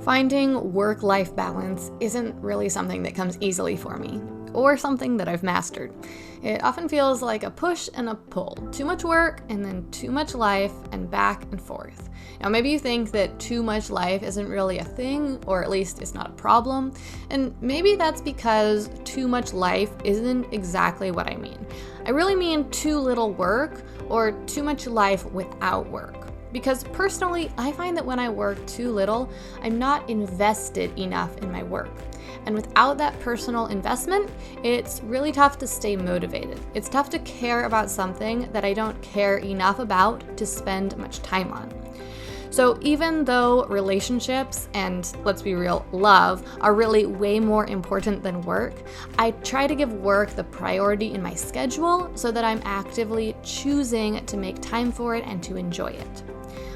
Finding work-life balance isn't really something that comes easily for me, or something that I've mastered. It often feels like a push and a pull. Too much work and then too much life and back and forth. Now maybe you think that too much life isn't really a thing, or at least it's not a problem, and maybe that's because too much life isn't exactly what I mean. I really mean too little work or too much life without work. Because personally, I find that when I work too little, I'm not invested enough in my work. And without that personal investment, it's really tough to stay motivated. It's tough to care about something that I don't care enough about to spend much time on. So even though relationships and, let's be real, love are really way more important than work, I try to give work the priority in my schedule so that I'm actively choosing to make time for it and to enjoy it.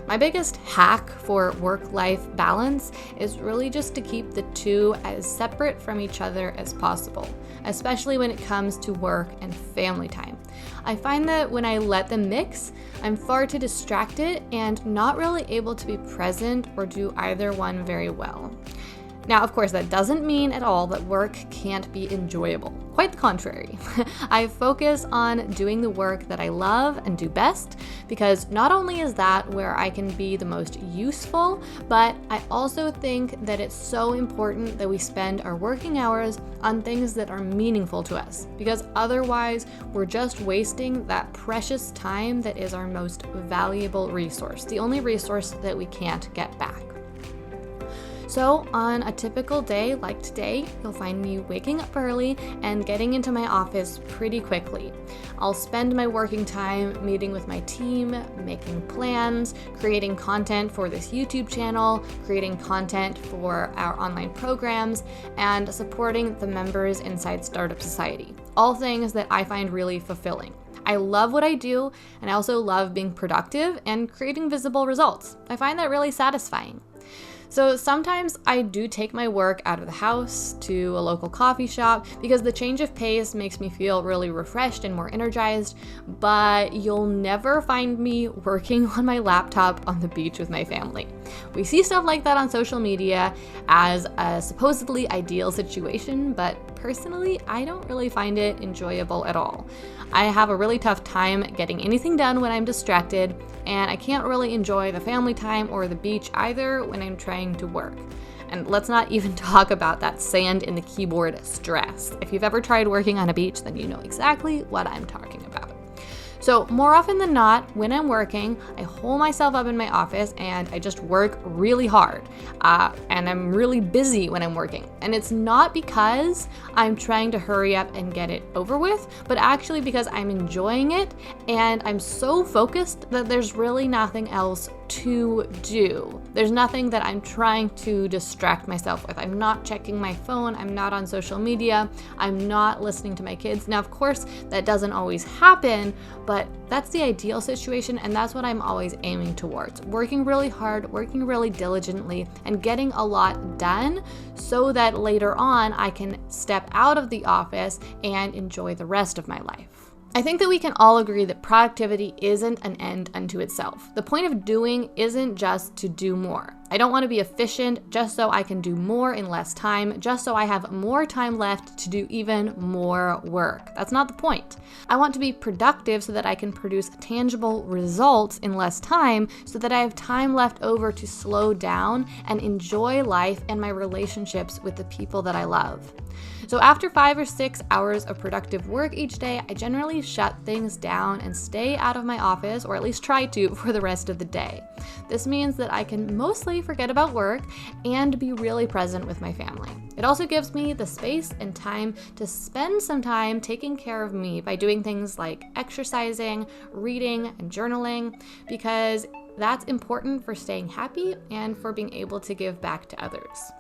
My biggest hack for work-life balance is really just to keep the two as separate from each other as possible, especially when it comes to work and family time. I find that when I let them mix, I'm far too distracted and not really able to be present or do either one very well. Now, of course, that doesn't mean at all that work can't be enjoyable. Quite the contrary. I focus on doing the work that I love and do best, because not only is that where I can be the most useful, but I also think that it's so important that we spend our working hours on things that are meaningful to us, because otherwise we're just wasting that precious time that is our most valuable resource, the only resource that we can't get back. So on a typical day like today, you'll find me waking up early and getting into my office pretty quickly. I'll spend my working time meeting with my team, making plans, creating content for this YouTube channel, creating content for our online programs, and supporting the members inside Startup Society. All things that I find really fulfilling. I love what I do, and I also love being productive and creating visible results. I find that really satisfying. So sometimes I do take my work out of the house to a local coffee shop because the change of pace makes me feel really refreshed and more energized, but you'll never find me working on my laptop on the beach with my family. We see stuff like that on social media as a supposedly ideal situation, but personally, I don't really find it enjoyable at all. I have a really tough time getting anything done when I'm distracted, and I can't really enjoy the family time or the beach either when I'm trying to work. And let's not even talk about that sand in the keyboard stress. If you've ever tried working on a beach, then you know exactly what I'm talking about. So more often than not, when I'm working, I hole myself up in my office and I just work really hard. And I'm really busy when I'm working. And it's not because I'm trying to hurry up and get it over with, but actually because I'm enjoying it and I'm so focused that there's really nothing else to do. There's nothing that I'm trying to distract myself with. I'm not checking my phone. I'm not on social media. I'm not listening to my kids. Now, of course, that doesn't always happen, but that's the ideal situation, and that's what I'm always aiming towards. Working really hard, working really diligently, and getting a lot done so that later on I can step out of the office and enjoy the rest of my life. I think that we can all agree that productivity isn't an end unto itself. The point of doing isn't just to do more. I don't want to be efficient just so I can do more in less time, just so I have more time left to do even more work. That's not the point. I want to be productive so that I can produce tangible results in less time, so that I have time left over to slow down and enjoy life and my relationships with the people that I love. So after 5 or 6 hours of productive work each day, I generally shut things down and stay out of my office, or at least try to, for the rest of the day. This means that I can mostly forget about work and be really present with my family. It also gives me the space and time to spend some time taking care of me by doing things like exercising, reading, and journaling, because that's important for staying happy and for being able to give back to others.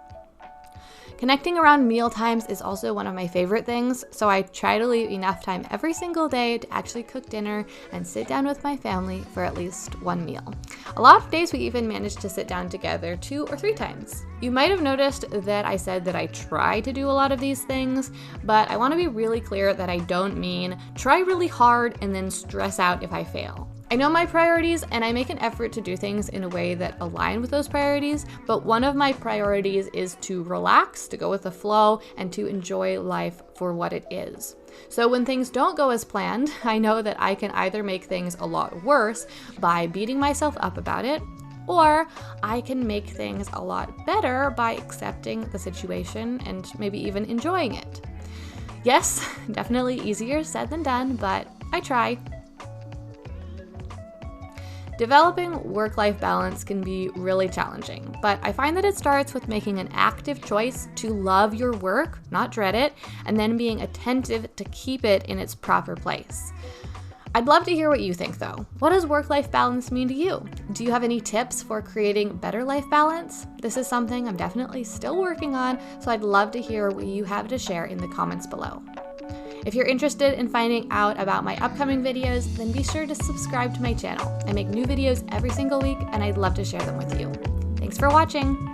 Connecting around meal times is also one of my favorite things, so I try to leave enough time every single day to actually cook dinner and sit down with my family for at least one meal. A lot of days we even manage to sit down together 2 or 3 times. You might have noticed that I said that I try to do a lot of these things, but I want to be really clear that I don't mean try really hard and then stress out if I fail. I know my priorities and I make an effort to do things in a way that align with those priorities, but one of my priorities is to relax, to go with the flow, and to enjoy life for what it is. So when things don't go as planned, I know that I can either make things a lot worse by beating myself up about it, or I can make things a lot better by accepting the situation and maybe even enjoying it. Yes, definitely easier said than done, but I try. Developing work-life balance can be really challenging, but I find that it starts with making an active choice to love your work, not dread it, and then being attentive to keep it in its proper place. I'd love to hear what you think though. What does work-life balance mean to you? Do you have any tips for creating better life balance? This is something I'm definitely still working on, so I'd love to hear what you have to share in the comments below. If you're interested in finding out about my upcoming videos, then be sure to subscribe to my channel. I make new videos every single week and I'd love to share them with you. Thanks for watching.